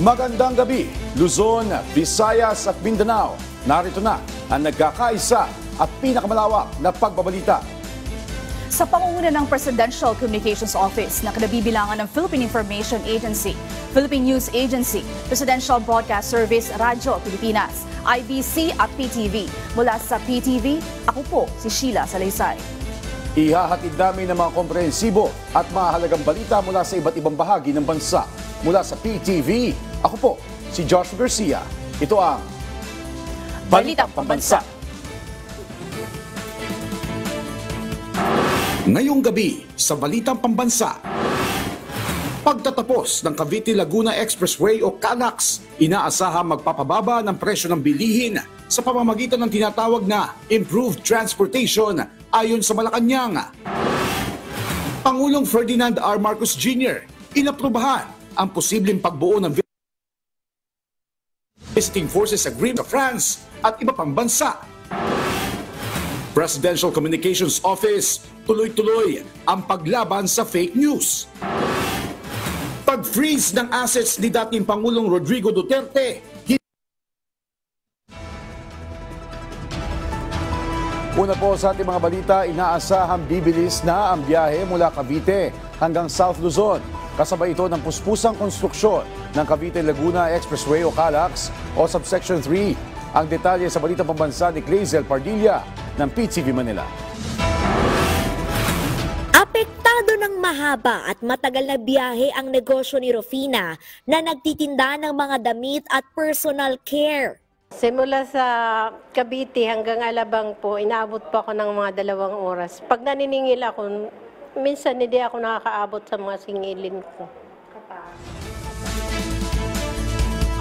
Magandang gabi, Luzon, Visayas at Mindanao. Narito na ang nagkakaisa at pinakamalawak na pagbabalita. Sa pangunguna ng Presidential Communications Office na kinabibilangan ng Philippine Information Agency, Philippine News Agency, Presidential Broadcast Service, Radyo Pilipinas, IBC at PTV. Mula sa PTV, ako po si Sheila Salaysay. Ihahatid namin ng mga komprehensibo at mahalagang balita mula sa iba't ibang bahagi ng bansa. Mula sa PTV, ako po si Joshua Garcia. Ito ang Balitang Pambansa. Ngayong gabi sa Balitang Pambansa, pagtatapos ng Cavite-Laguna Expressway o CANAX, inaasahang magpapababa ng presyo ng bilihin sa pamamagitan ng tinatawag na Improved Transportation ayon sa Malacanang. Pangulong Ferdinand R. Marcos Jr. inaprubahan ang posibleng pagbuo ng Visiting Forces Agreement sa France at iba pang bansa. Presidential Communications Office, tuloy-tuloy ang paglaban sa fake news. Pag-freeze ng assets ni dating Pangulong Rodrigo Duterte. Una po sa ating mga balita, inaasahang bibilis na ang biyahe mula Cavite hanggang South Luzon. Kasabay ito ng puspusang konstruksyon ng Cavite-Laguna Expressway o CALAX o Subsection 3. Ang detalye sa Balitang Pambansa ni Clazel Pardilla ng PTV Manila. Apektado ng mahaba at matagal na biyahe ang negosyo ni Rufina na nagtitinda ng mga damit at personal care. Simula sa Cavite hanggang Alabang po, inaabot po ako ng mga 2 oras. Pag naniningil ako, minsan hindi ako nakakaabot sa mga singilin ko.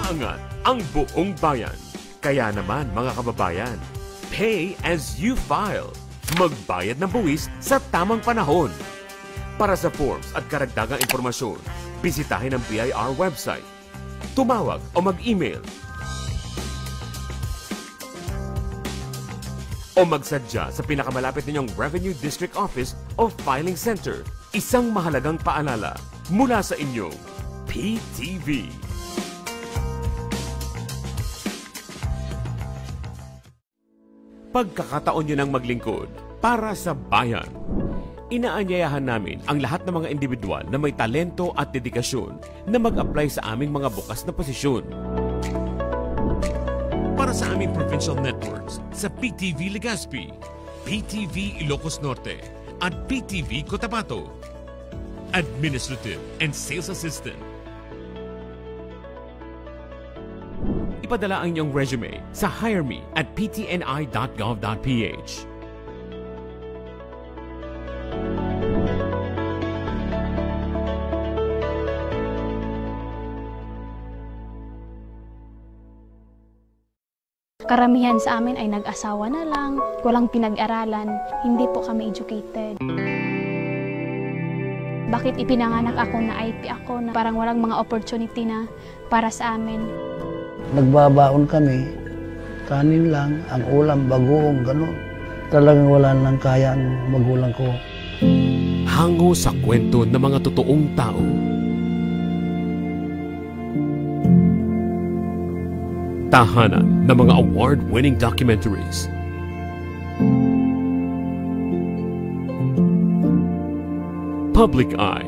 Angat ang buong bayan. Kaya naman mga kababayan, pay as you file. Magbayad ng buwis sa tamang panahon. Para sa forms at karagdagang impormasyon, bisitahin ang BIR website. Tumawag o mag-email. O magsadya sa pinakamalapit ninyong Revenue District Office o Filing Center. Isang mahalagang paalala mula sa inyong PTV. Pagkakataon nyo ng maglingkod para sa bayan. Inaanyayahan namin ang lahat ng mga individual na may talento at dedikasyon na mag-apply sa aming mga bukas na posisyon. Para sa aming provincial networks sa PTV Legazpi, PTV Ilocos Norte at PTV Cotabato. Administrative and Sales Assistant. Ipadala ang iyong resume sa hireme@ptni.gov.ph. Karamihan sa amin ay nag-asawa na lang, walang pinag-aralan, hindi po kami educated. Bakit ipinanganak ako na IP ako na parang walang mga opportunity na para sa amin? Nagbabaon kami, kanin lang, ang ulam, bagoong, gano'n. Talagang wala nang kaya ang magulang ko. Hango sa kwento ng mga totoong tao. Tahanan ng mga award-winning documentaries. Public Eye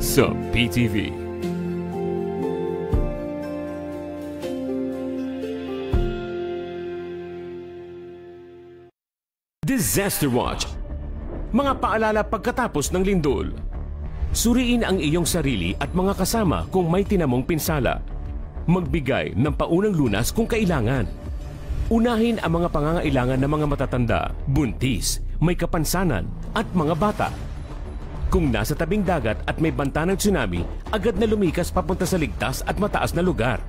sa PTV. Disaster Watch. Mga paalala pagkatapos ng lindol. Suriin ang iyong sarili at mga kasama kung may tinamong pinsala. Magbigay ng paunang lunas kung kailangan. Unahin ang mga pangangailangan ng mga matatanda, buntis, may kapansanan at mga bata. Kung nasa tabing dagat at may banta ng tsunami, agad na lumikas papunta sa ligtas at mataas na lugar.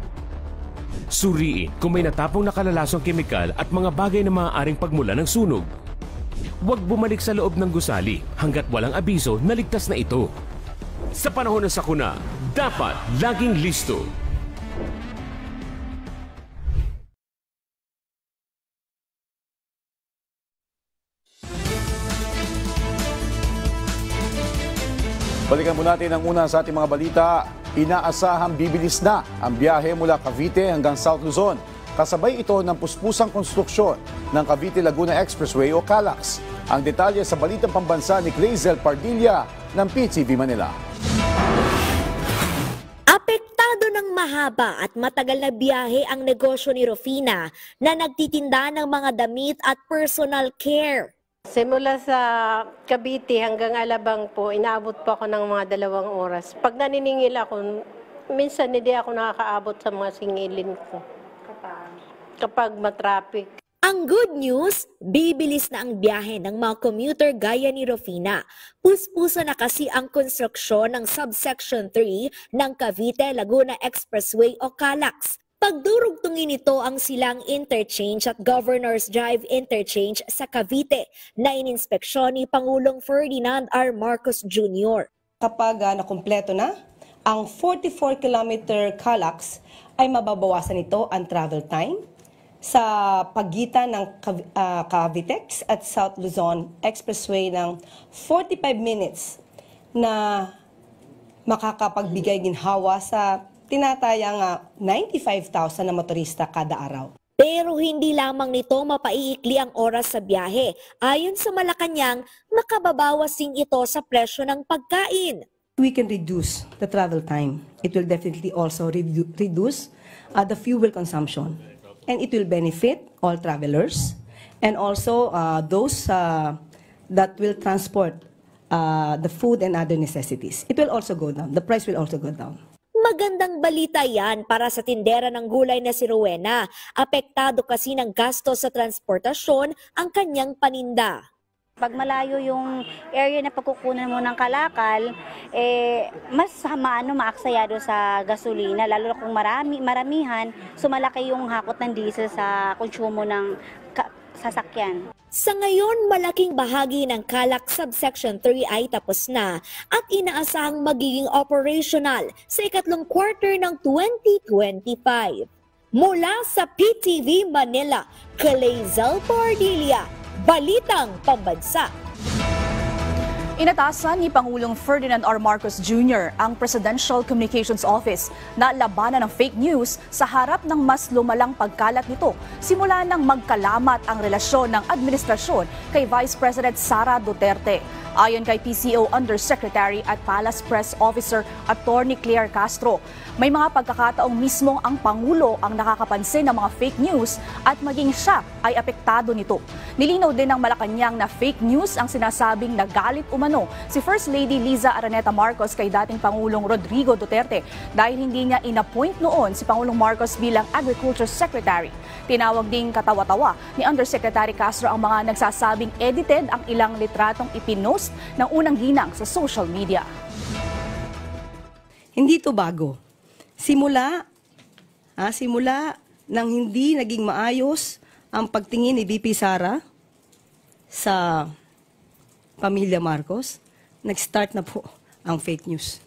Suriin kung may natapong nakalalasong kemikal at mga bagay na maaaring pagmula ng sunog. Huwag bumalik sa loob ng gusali hanggat walang abiso na ligtas na ito. Sa panahon ng sakuna, dapat laging listo. Balikan po natin ang una sa ating mga balita. inaasahang bibilis na ang biyahe mula Cavite hanggang South Luzon. Kasabay ito ng puspusang konstruksyon ng Cavite-Laguna Expressway o CALAX. Ang detalye sa Balitang Pambansa ni Clazel Pardilla ng PTV Manila. Apektado ng mahaba at matagal na biyahe ang negosyo ni Rufina na nagtitinda ng mga damit at personal care. Simula sa Cavite hanggang Alabang po, inaabot po ako ng mga 2 oras. Pag naniningil ako, minsan hindi ako nakakaabot sa mga singilin ko. Kapag matraffic. Ang good news, bibilis na ang biyahe ng mga commuter gaya ni Rufina. Puspuso na kasi ang konstruksyon ng Subsection 3 ng Cavite-Laguna Expressway o CALAX. Pagdurugtungin nito ang silang interchange at Governor's Drive interchange sa Cavite na ininspeksyon ni Pangulong Ferdinand R. Marcos Jr. Kapag nakumpleto na, ang 44-kilometer CALAX ay mababawasan nito ang travel time sa pagitan ng Cavitex at South Luzon Expressway ng 45 minutes na makakapagbigay ginhawa sa tinatayang 95,000 na motorista kada araw. Pero hindi lamang nito mapaiikli ang oras sa biyahe. Ayon sa Malacanang, makababawas din ito sa presyo ng pagkain. We can reduce the travel time. It will definitely also reduce the fuel consumption. And it will benefit all travelers and also those that will transport the food and other necessities. It will also go down. The price will also go down. Magandang balita yan para sa tindera ng gulay na si Rowena. Apektado kasi ng gasto sa transportasyon ang kanyang paninda. Pag malayo yung area na pagkukunan mo ng kalakal, mas maaksayado sa gasolina, lalo na kung maramihan, sumalaki yung hakot ng diesel sa konsumo ng sasakyan. Sa ngayon, malaking bahagi ng CALAX Subsection 3 ay tapos na at inaasahang magiging operational sa ikatlong quarter ng 2025. Mula sa PTV Manila, Clazel Pardilla, Balitang Pambansa. Inatasan ni Pangulong Ferdinand R. Marcos Jr. ang Presidential Communications Office na labanan ng fake news sa harap ng mas lumalang pagkalat nito simula nang magkalamat ang relasyon ng administrasyon kay Vice President Sara Duterte. Ayon kay PCO Undersecretary at Palace Press Officer Attorney Claire Castro, may mga pagkakataong mismong ang Pangulo ang nakakapansin ng mga fake news at maging siya ay apektado nito. Nilinaw din ng Malacanang na fake news ang sinasabing nagalit umano si First Lady Liza Araneta Marcos kay dating Pangulong Rodrigo Duterte dahil hindi niya inappoint noon si Pangulong Marcos bilang Agriculture Secretary. Tinawag ding katawa-tawa ni Undersecretary Castro ang mga nagsasabing edited ang ilang litratong ipinost ng unang ginang sa social media. Hindi ito bago. Simula nang hindi naging maayos ang pagtingin ni VP Sara sa pamilya Marcos, nag-start na po ang fake news.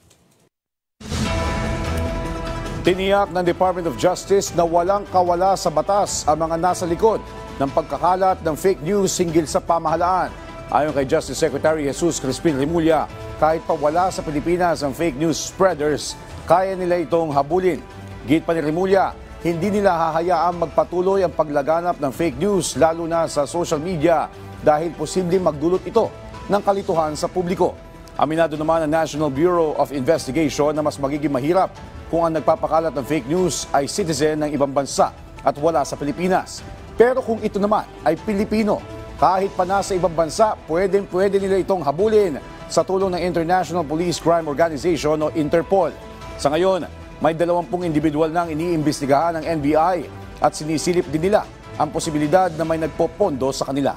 Tiniyak ng Department of Justice na walang kawala sa batas ang mga nasa likod ng pagkakalat ng fake news hinggil sa pamahalaan. Ayon kay Justice Secretary Jesus Crispin Remulla, kahit pa wala sa Pilipinas ang fake news spreaders, kaya nila itong habulin. Git pa ni Remulla, hindi nila hahayaang magpatuloy ang paglaganap ng fake news lalo na sa social media dahil posibleng magdulot ito ng kalituhan sa publiko. Aminado naman ang National Bureau of Investigation na mas magiging mahirap kung ang nagpapakalat ng fake news ay citizen ng ibang bansa at wala sa Pilipinas. Pero kung ito naman ay Pilipino, kahit pa nasa ibang bansa, pwede nila itong habulin sa tulong ng International Police Crime Organization o Interpol. Sa ngayon, may 20 individual nang iniimbestigahan ng NBI at sinisilip din nila ang posibilidad na may nagpopondo sa kanila.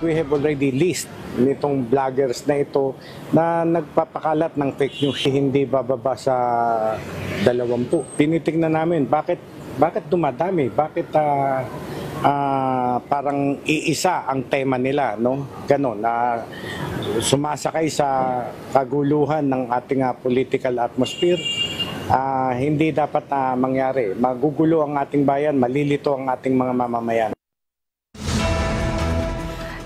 We have already list nitong vloggers na ito na nagpapakalat ng fake news. Hindi bababa sa 20. Tinitingnan namin bakit dumadami, bakit parang iisa ang tema nila, no? Ganon, sumasakay sa kaguluhan ng ating political atmosphere. Hindi dapat mangyari. Magugulo ang ating bayan, malilito ang ating mga mamamayan.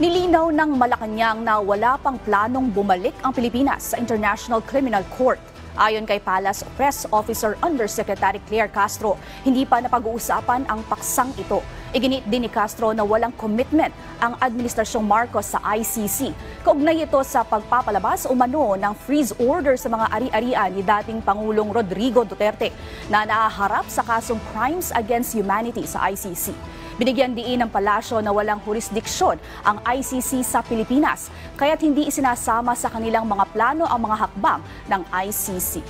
Nilinaw ng Malacanang na wala pang planong bumalik ang Pilipinas sa International Criminal Court. Ayon kay Palace Press Officer Undersecretary Claire Castro, hindi pa napag-uusapan ang paksang ito. Iginit din ni Castro na walang commitment ang Administrasyong Marcos sa ICC. Kaugnay ito sa pagpapalabas umano ng freeze order sa mga ari-arian ni dating Pangulong Rodrigo Duterte na nahaharap sa kasong Crimes Against Humanity sa ICC. Binigyan diin ng palasyo na walang jurisdiksyon ang ICC sa Pilipinas, kaya't hindi isinasama sa kanilang mga plano ang mga hakbang ng ICC.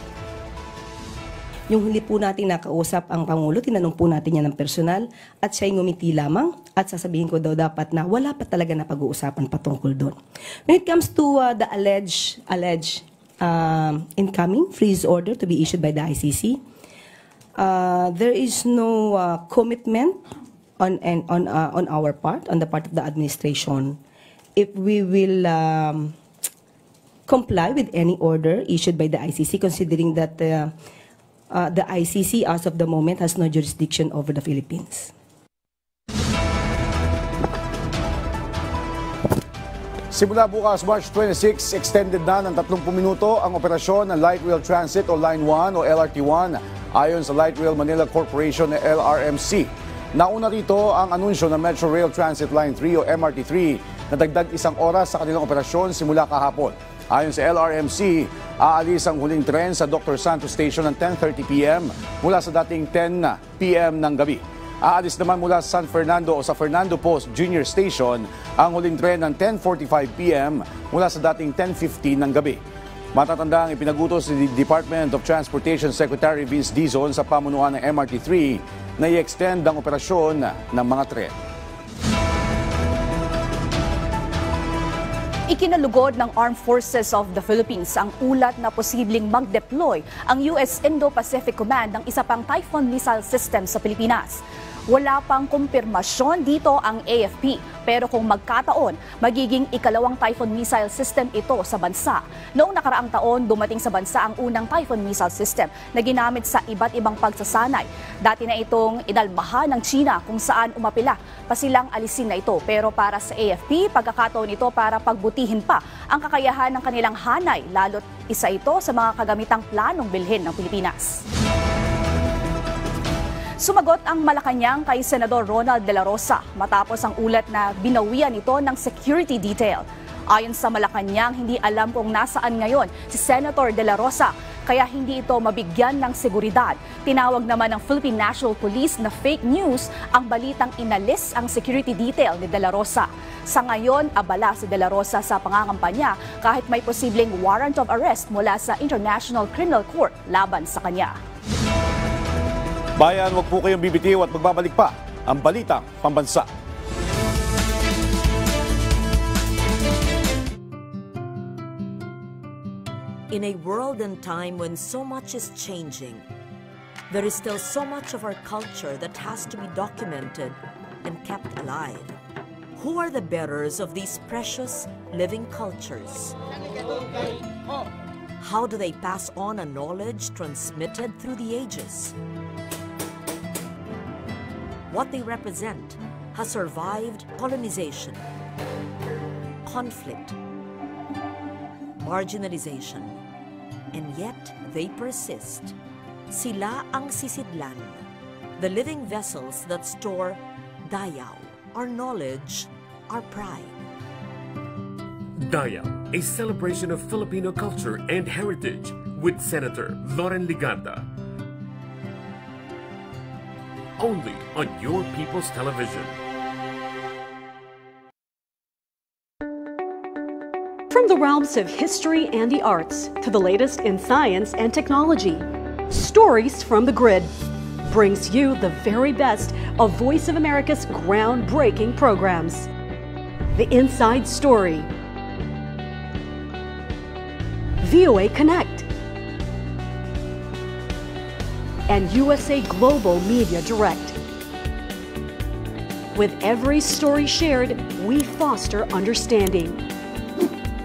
Yung huli po natin nakausap ang Pangulo, tinanong po natin yan ng personal at siya'y ngumiti lamang at sasabihin ko daw dapat na wala pa talaga na pag-uusapan patungkol doon. When it comes to the alleged incoming freeze order to be issued by the ICC, there is no commitment on our part, on the part of the administration, if we will comply with any order issued by the ICC, considering that the ICC as of the moment has no jurisdiction over the Philippines. Simula bukas March 26, extended na ng 30 minuto ang operasyon ng Light Rail Transit o Line 1 o LRT1 ayon sa Light Rail Manila Corporation na LRMC. Nauna rito ang anunsyo ng Metro Rail Transit Line 3 o MRT3 na dagdag 1 oras sa kanilang operasyon simula kahapon. Ayon sa LRMC, aalis ang huling tren sa Dr. Santos Station ng 10:30 p.m. mula sa dating 10 p.m. ng gabi. Aalis naman mula sa San Fernando o sa Fernando Post Junior Station ang huling tren ng 10:45 p.m. mula sa dating 10:15 ng gabi. Matatanda ang ipinagutos ni Department of Transportation Secretary Vince Dizon sa pamunuan ng MRT3 na i-extend ang operasyon ng mga tren. Ikinalugod ng Armed Forces of the Philippines ang ulat na posibleng mag-deploy ang US Indo-Pacific Command ng isa pang Typhoon missile system sa Pilipinas. Wala pang kumpirmasyon dito ang AFP, pero kung magkataon, magiging ikalawang Typhoon missile system ito sa bansa. Noong nakaraang taon, dumating sa bansa ang unang Typhoon missile system na ginamit sa iba't ibang pagsasanay. Dati na itong inalmahan ng China kung saan umapila pa silang alisin na ito. Pero para sa AFP, pagkakataon ito para pagbutihin pa ang kakayahan ng kanilang hanay, lalo't isa ito sa mga kagamitang planong bilhin ng Pilipinas. Sumagot ang Malacanang kay Senador Ronald De La Rosa matapos ang ulat na binawian ito ng security detail. Ayon sa Malacanang, hindi alam kung nasaan ngayon si Senator De La Rosa, kaya hindi ito mabigyan ng seguridad. Tinawag naman ng Philippine National Police na fake news ang balitang inalis ang security detail ni De La Rosa. Sa ngayon, abala si De La Rosa sa pangangampanya kahit may posibleng warrant of arrest mula sa International Criminal Court laban sa kanya. Bayan, wag po kayong bibitiw at magbabalik pa ang Balitang Pambansa. In a world and time when so much is changing, there is still so much of our culture that has to be documented and kept alive. Who are the bearers of these precious living cultures? How do they pass on a knowledge transmitted through the ages? What they represent has survived colonization, conflict, marginalization, and yet they persist. Sila ang sisidlan, the living vessels that store Dayaw, our knowledge, our pride. Dayaw, a celebration of Filipino culture and heritage with Senator Loren Ligarda. Only on Your People's Television. From the realms of history and the arts to the latest in science and technology, Stories from the Grid brings you the very best of Voice of America's groundbreaking programs. The Inside Story, VOA Connect, and USA Global Media Direct. With every story shared, we foster understanding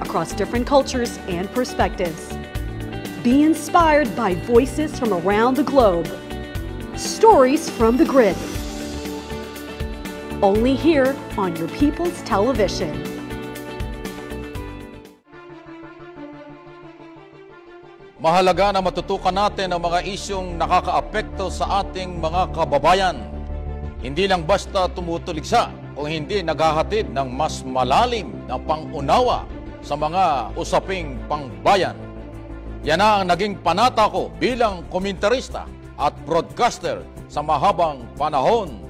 across different cultures and perspectives. Be inspired by voices from around the globe. Stories from the Grid. Only here on Your People's Television. Mahalaga na matutukan natin ang mga isyong nakakaapekto sa ating mga kababayan. Hindi lang basta tumutuligsa o hindi naghahatid ng mas malalim na pangunawa sa mga usaping pangbayan. Yan na ang naging panata ko bilang komentarista at broadcaster sa mahabang panahon.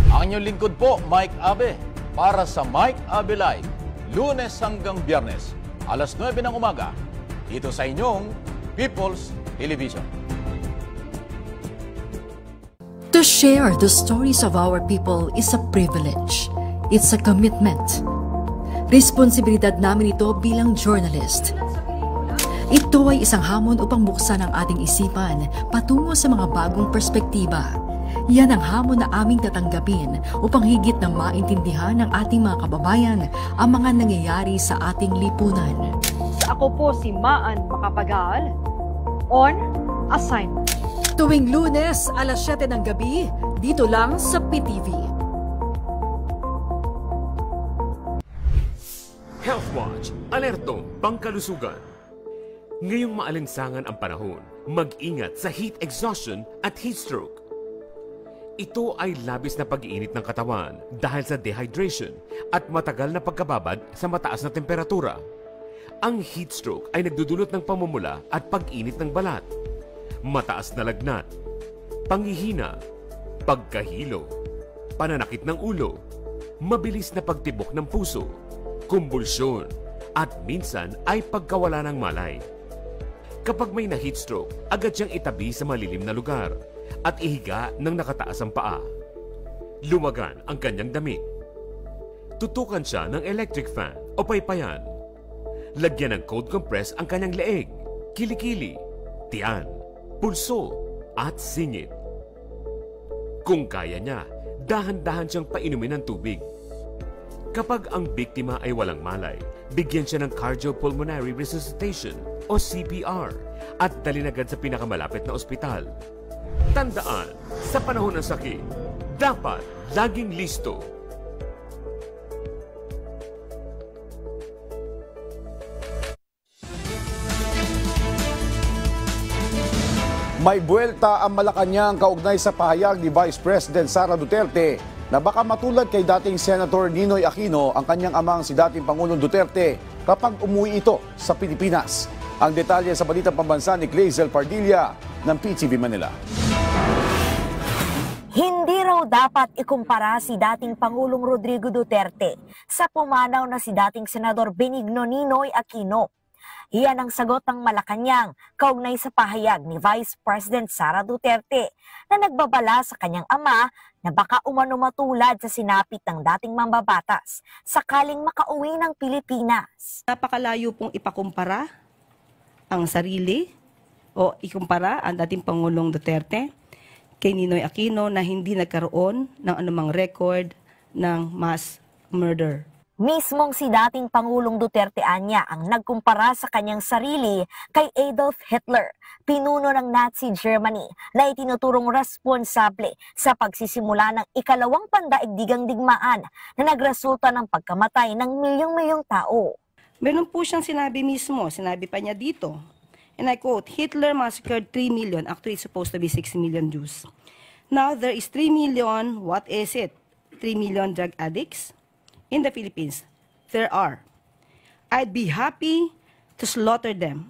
Ang inyong lingkod po, Mike Abe, para sa Mike Abe Live, Lunes hanggang Biyernes, alas 9 ng umaga, dito sa inyong People's Television. To share the stories of our people is a privilege. It's a commitment. Responsibilidad namin ito bilang journalist. Ito ay isang hamon upang buksan ang ating isipan patungo sa mga bagong perspektiba. Yan ang hamon na aming tatanggapin upang higit na maintindihan ng ating mga kababayan ang mga nangyayari sa ating lipunan. Ako po si Maan Makapagal, on assignment. Tuwing Lunes, alas 7 ng gabi, dito lang sa PTV. Health Watch, alerto, pangkalusugan. Ngayong maalinsangan ang panahon, mag-ingat sa heat exhaustion at heat stroke. Ito ay labis na pag-iinit ng katawan dahil sa dehydration at matagal na pagkababad sa mataas na temperatura. Ang heat stroke ay nagdudulot ng pamumula at pag-init ng balat, mataas na lagnat, panghihina, pagkahilo, pananakit ng ulo, mabilis na pagtibok ng puso, kumbulsyon, at minsan ay pagkawala ng malay. Kapag may na-heat stroke, agad siyang itabi sa malilim na lugar at ihiga ng nakataas ang paa. Lumagan ang kanyang damit. Tutukan siya ng electric fan o paypayan. Lagyan ng cold compress ang kanyang leeg, kilikili, tiyan, pulso, at singit. Kung kaya niya, dahan-dahan siyang painumin ng tubig. Kapag ang biktima ay walang malay, bigyan siya ng cardiopulmonary resuscitation o CPR at dalhin agad sa pinakamalapit na ospital. Tandaan, sa panahon ng sakit, dapat laging listo. May buwelta ang Malacanang kaugnay sa pahayag ni Vice President Sara Duterte na baka matulad kay dating Senator Ninoy Aquino ang kanyang amang si dating Pangulong Duterte kapag umuwi ito sa Pilipinas. Ang detalye sa Balitang Pambansa ni Clazel Pardilla ng PTV Manila. Hindi raw dapat ikumpara si dating Pangulong Rodrigo Duterte sa pumanaw na si dating Senador Benigno Ninoy Aquino. Iyan ang sagot ng Malacanang kaugnay sa pahayag ni Vice President Sara Duterte na nagbabala sa kanyang ama na baka umano matulad sa sinapit ng dating mambabatas sakaling makauwi ng Pilipinas. Napakalayo pong ipakumpara ang sarili o ikumpara ang dating Pangulong Duterte kay Ninoy Aquino na hindi nagkaroon ng anumang record ng mass murder. Mismong si dating Pangulong Duterte anya ang nagkumpara sa kanyang sarili kay Adolf Hitler, pinuno ng Nazi Germany na itinuturong responsable sa pagsisimula ng ikalawang pandaigdigang digmaan na nagresulta ng pagkamatay ng milyong-milyong tao. Meron po siyang sinabi mismo, sinabi pa niya dito, and I quote, Hitler massacred 3 million, actually it's supposed to be 6 million Jews. Now there is 3 million, what is it? 3 million drug addicts? In the Philippines, there are. I'd be happy to slaughter them.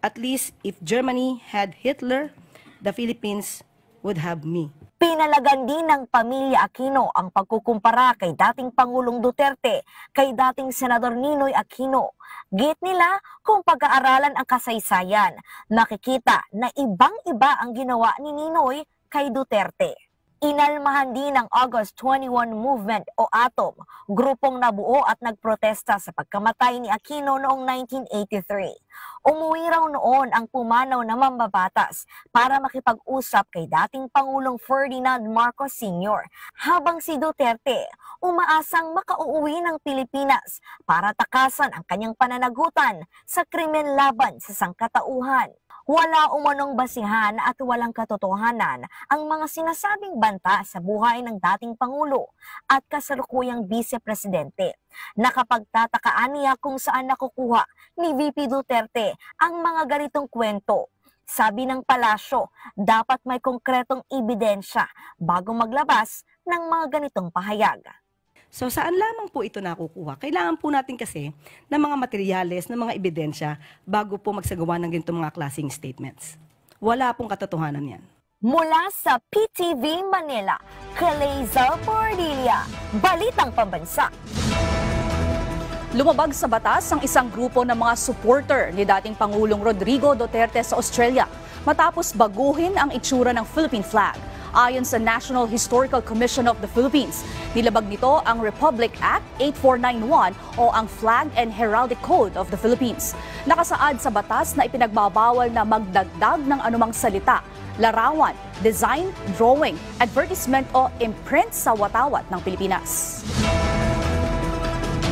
At least if Germany had Hitler, the Philippines would have me. Pinalagan din ng pamilya Aquino ang pagkukumpara kay dating Pangulong Duterte kay dating Senador Ninoy Aquino. Git nila kung pag-aaralan ang kasaysayan, makikita na ibang-iba ang ginawa ni Ninoy kay Duterte. Inalmahan din ng August 21 Movement o ATOM, grupong nabuo at nagprotesta sa pagkamatay ni Aquino noong 1983. Umuwi raw noon ang pumanaw na mambabatas para makipag-usap kay dating Pangulong Ferdinand Marcos Sr. habang si Duterte umaasang makauuwi ng Pilipinas para takasan ang kanyang pananagutan sa krimen laban sa sangkatauhan. Wala umanong basihan at walang katotohanan ang mga sinasabing banta sa buhay ng dating Pangulo at kasalukuyang Vice-Presidente. Nakapagtatakaan niya kung saan nakukuha ni VP Duterte ang mga ganitong kwento. Sabi ng palasyo, dapat may konkretong ebidensya bago maglabas ng mga ganitong pahayag. So saan lamang po ito nakukuha? Kailangan po natin kasi ng mga materyales, ng mga ebidensya bago po magsagawa ng ganitong mga klaseng statements. Wala pong katotohanan yan. Mula sa PTV Manila, Caleza Pordilia, Balitang Pambansa. Lumabag sa batas ang isang grupo ng mga supporter ni dating Pangulong Rodrigo Duterte sa Australia matapos baguhin ang itsura ng Philippine flag. Ayon sa National Historical Commission of the Philippines, nilabag nito ang Republic Act 8491 o ang Flag and Heraldic Code of the Philippines. Nakasaad sa batas na ipinagbabawal na magdagdag ng anumang salita, larawan, design, drawing, advertisement o imprint sa watawat ng Pilipinas.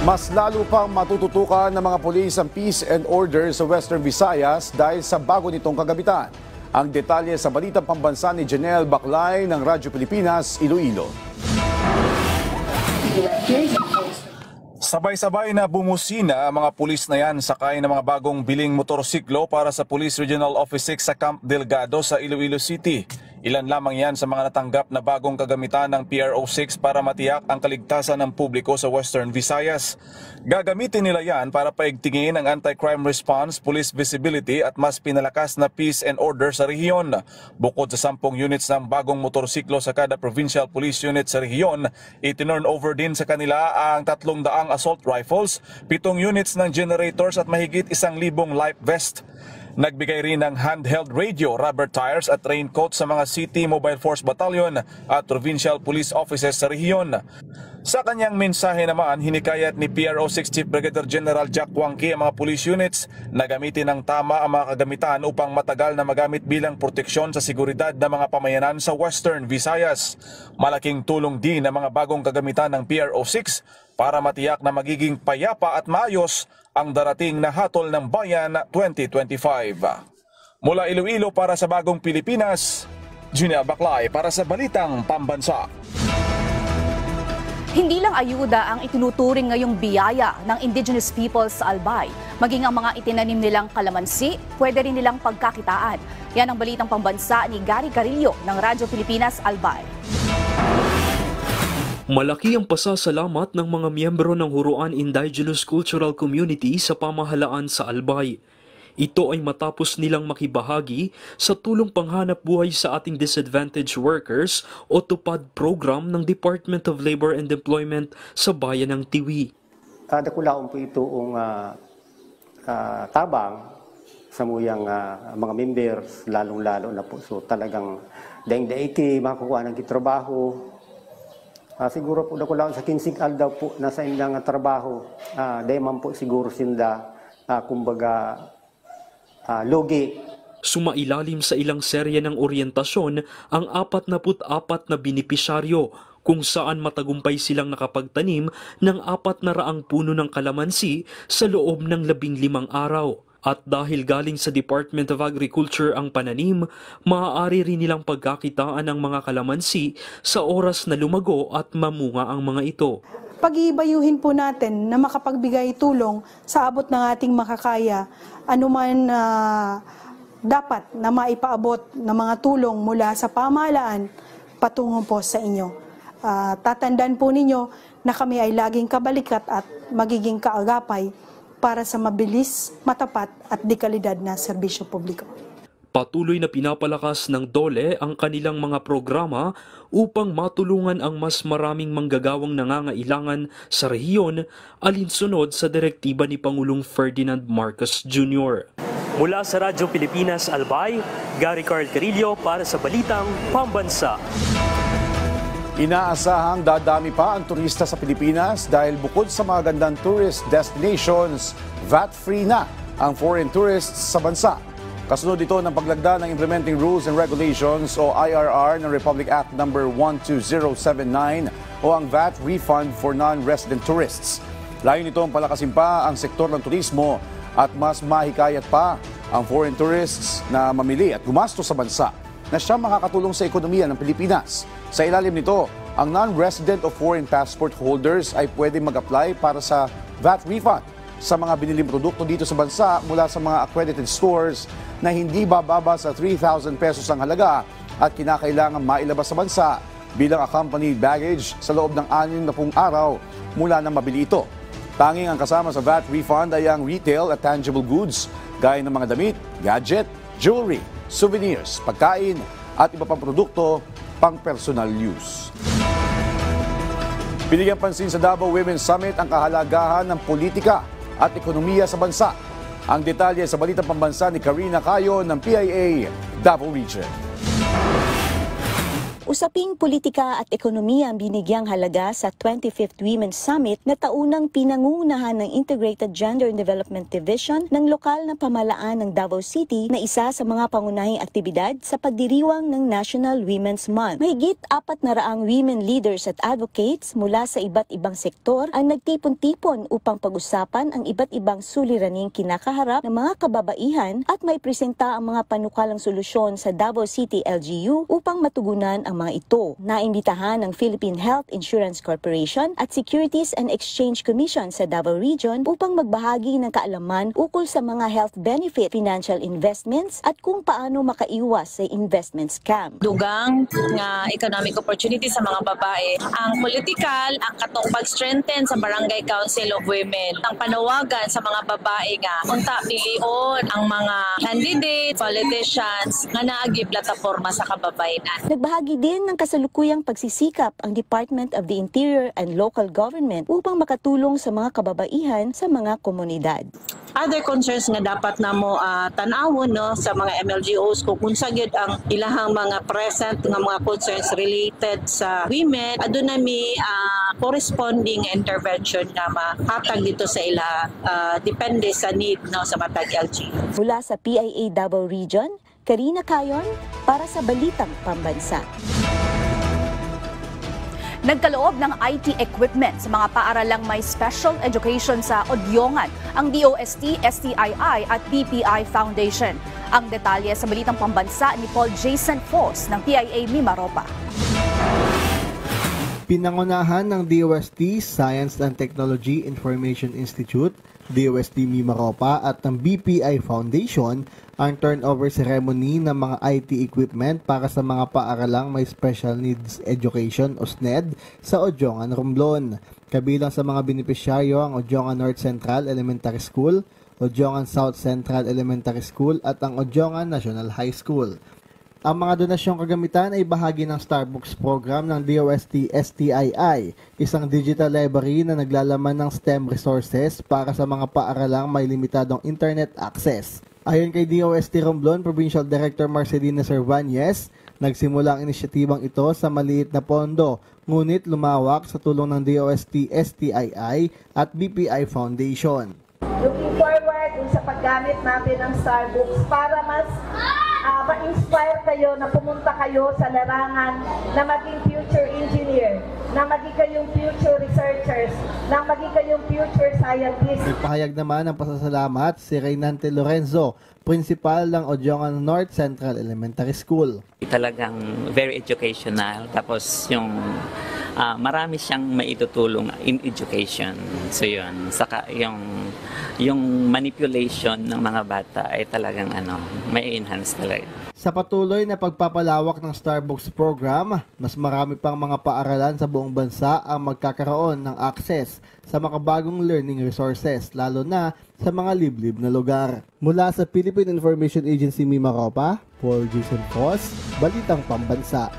Mas lalo pang matututukan ng mga pulis ang peace and order sa Western Visayas dahil sa bago nitong kagamitan. Ang detalye sa Balitang Pambansa ni Janelle Baclay ng Radyo Pilipinas, Iloilo. Sabay-sabay na bumusina ang mga pulis na yan sakay ng mga bagong biling motorsiklo para sa Police Regional Office 6 sa Camp Delgado sa Iloilo City. Ilan lamang yan sa mga natanggap na bagong kagamitan ng PRO6 para matiyak ang kaligtasan ng publiko sa Western Visayas. Gagamitin nila yan para paigtingin ang anti-crime response, police visibility at mas pinalakas na peace and order sa rehiyon. Bukod sa 10 units ng bagong motorsiklo sa kada provincial police unit sa rehiyon, itinurn over din sa kanila ang 300 assault rifles, 7 units ng generators at mahigit 1,000 life vest. Nagbigay rin ng handheld radio, rubber tires at raincoat sa mga City Mobile Force Battalion at Provincial Police Offices sa rehiyon. Sa kanyang mensahe naman, hinikayat ni PRO6 Chief Brigadier General Jack Wangki ang mga police units na gamitin ng tama ang mga kagamitan upang matagal na magamit bilang proteksyon sa seguridad ng mga pamayanan sa Western Visayas. Malaking tulong din ang mga bagong kagamitan ng PRO6 para matiyak na magiging payapa at maayos ang darating na hatol ng bayan 2025. Mula Iloilo para sa Bagong Pilipinas, Janelle Baclay para sa Balitang Pambansa. Hindi lang ayuda ang itinuturing ngayong biyaya ng indigenous people sa Albay. Maging ang mga itinanim nilang kalamansi, pwede rin nilang pagkakitaan. Yan ang Balitang Pambansa ni Gary Carillo ng Radyo Pilipinas Albay. Malaki ang pasasalamat ng mga miyembro ng Huruan Indigenous Cultural Community sa pamahalaan sa Albay. Ito ay matapos nilang makibahagi sa tulong panghanap buhay sa ating disadvantaged workers o TUPAD program ng Department of Labor and Employment sa bayan ng Tiwi. Dakulaon po ito ang tabang sa muyang mga members, lalong-lalo na po. So talagang daing-daiti, makakuha ng trabaho. Siguro po dakulaon sa 15 aldaw po na sa ilang trabaho. Dahil man po siguro sinda, kumbaga, logi. Sumailalim sa ilang serye ng oryentasyon ang 44 na binipisyaryo kung saan matagumpay silang nakapagtanim ng 400 puno ng kalamansi sa loob ng 15 araw. At dahil galing sa Department of Agriculture ang pananim, maaari rin nilang pagkakitaan ang mga kalamansi sa oras na lumago at mamunga ang mga ito. Pag-iibayuhin po natin na makapagbigay tulong sa abot ng ating makakaya, anuman dapat na maipaabot ng mga tulong mula sa pamahalaan patungo po sa inyo. Tatandaan po ninyo na kami ay laging kabalikat at magiging kaagapay para sa mabilis, matapat at dekalidad na serbisyo publiko. Patuloy na pinapalakas ng DOLE ang kanilang mga programa upang matulungan ang mas maraming manggagawang nangangailangan sa rehiyon alinsunod sa direktiba ni Pangulong Ferdinand Marcos Jr. Mula sa Radyo Pilipinas Albay, Gary Carillo para sa Balitang Pambansa. Inaasahang dadami pa ang turista sa Pilipinas dahil bukod sa mga gandang tourist destinations, VAT-free na ang foreign tourists sa bansa. Kasunod ito ng paglagda ng Implementing Rules and Regulations o IRR ng Republic Act No. 12079 o ang VAT refund for non-resident tourists. Layo nitong palakasin pa ang sektor ng turismo at mas mahikayat pa ang foreign tourists na mamili at gumasto sa bansa na siyang makakatulong sa ekonomiya ng Pilipinas. Sa ilalim nito, ang non-resident o foreign passport holders ay pwede mag-apply para sa VAT refund sa mga biniling produkto dito sa bansa mula sa mga accredited stores na hindi bababa sa 3,000 pesos ang halaga at kinakailangan mailabas sa bansa bilang accompanied baggage sa loob ng 60 araw mula nang mabili ito. Tanging ang kasama sa VAT refund ay ang retail at tangible goods gaya ng mga damit, gadget, jewelry, souvenirs, pagkain at iba pang produkto pang personal use. Binigyang pansin sa Davao Women's Summit ang kahalagahan ng politika at ekonomiya sa bansa. Ang detalye sa Balitang Pambansa ni Karina Cayo ng PIA Davao Region. Usaping politika at ekonomiya ang binigyang halaga sa 25th Women's Summit na taunang pinangungunahan ng Integrated Gender and Development Division ng lokal na pamahalaan ng Davao City na isa sa mga pangunahing aktibidad sa pagdiriwang ng National Women's Month. Mahigit 400 women leaders at advocates mula sa iba't ibang sektor ang nagtipon-tipon upang pag-usapan ang iba't ibang suliraning kinakaharap ng mga kababaihan at may presenta ang mga panukalang solusyon sa Davao City LGU upang matugunan ang mga ito. Naimbitahan ng Philippine Health Insurance Corporation at Securities and Exchange Commission sa Davao Region upang magbahagi ng kaalaman ukol sa mga health benefit, financial investments at kung paano makaiwas sa investment scam. Dugang nga economic opportunity sa mga babae. Ang political, ang katong pag-strengthen sa Barangay Council of Women. Ang panawagan sa mga babae nga unta pilion ang mga candidates, politicians nga naagi plataporma sa kababayenan. Nagbahagi din ng kasalukuyang pagsisikap ang Department of the Interior and Local Government upang makatulong sa mga kababaihan sa mga komunidad. Other concerns nga dapat namo tanawon no sa mga MLGOs kung unsa gyud ang ilahang mga present nga mga concerns related sa women, aduna mi corresponding intervention nga mahatag dito sa ila depende sa need no sa matag LG. Mula sa PIA Davao Region, Karina Cayon para sa Balitang Pambansa. Nagkaloob ng IT equipment sa mga paaralang may special education sa Odyongan ang DOST, STII at BPI Foundation. Ang detalye sa Balitang Pambansa ni Paul Jason Foss ng PIA Mimaropa. Pinangunahan ng DOST, Science and Technology Information Institute, DOST Mimaropa at ng BPI Foundation ang turnover ceremony ng mga IT equipment para sa mga paaralang may Special Needs Education o SNED sa Odyongan, Romblon. Kabilang sa mga benepisyaryo ang Odyongan North Central Elementary School, Odyongan South Central Elementary School at ang Odyongan National High School. Ang mga donasyong kagamitan ay bahagi ng Starbucks program ng DOST STII, isang digital library na naglalaman ng STEM resources para sa mga paaralang may limitadong internet access. Ayon kay DOST Romblon Provincial Director Marcelina Cervantes, nagsimula ang inisyatibang ito sa maliit na pondo, ngunit lumawak sa tulong ng DOST STII at BPI Foundation. Looking forward sa paggamit natin ng Starbucks para mas ma-inspire kayo na pumunta kayo sa larangan na maging future engineer, na maging kayong future researchers, na maging kayong future scientists. Nagpahayag naman ng pasasalamat si Reynante Lorenzo, principal ng Odyongan North Central Elementary School. Talagang very educational, tapos yung marami siyang maitutulong in education. So yun, saka yung manipulation ng mga bata ay talagang may enhance talaga. Sa patuloy na pagpapalawak ng Starbucks program, mas marami pang mga paaralan sa buong bansa ang magkakaroon ng access sa makabagong learning resources, lalo na sa mga liblib na lugar. Mula sa Philippine Information Agency Mimaropa, Paul Jason Foss, Balitang Pambansa.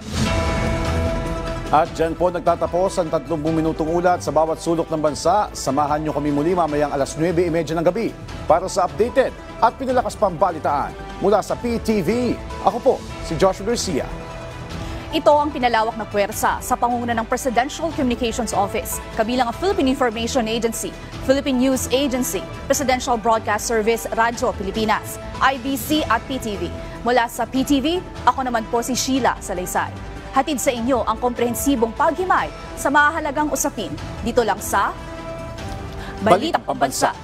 At dyan po nagtatapos ang 30 minutong ulat sa bawat sulok ng bansa. Samahan nyo kami muli mamayang alas 9:30 ng gabi para sa updated at pinalakas pang balitaan mula sa PTV. Ako po, si Joshua Garcia. Ito ang pinalawak na puwersa sa pangunguna ng Presidential Communications Office, kabilang ang Philippine Information Agency, Philippine News Agency, Presidential Broadcast Service, Radyo Pilipinas, IBC at PTV. Mula sa PTV, ako naman po si Sheila Salaysay. Hatid sa inyo ang komprehensibong paghimay sa mahalagang usapin dito lang sa Balitang Pambansa.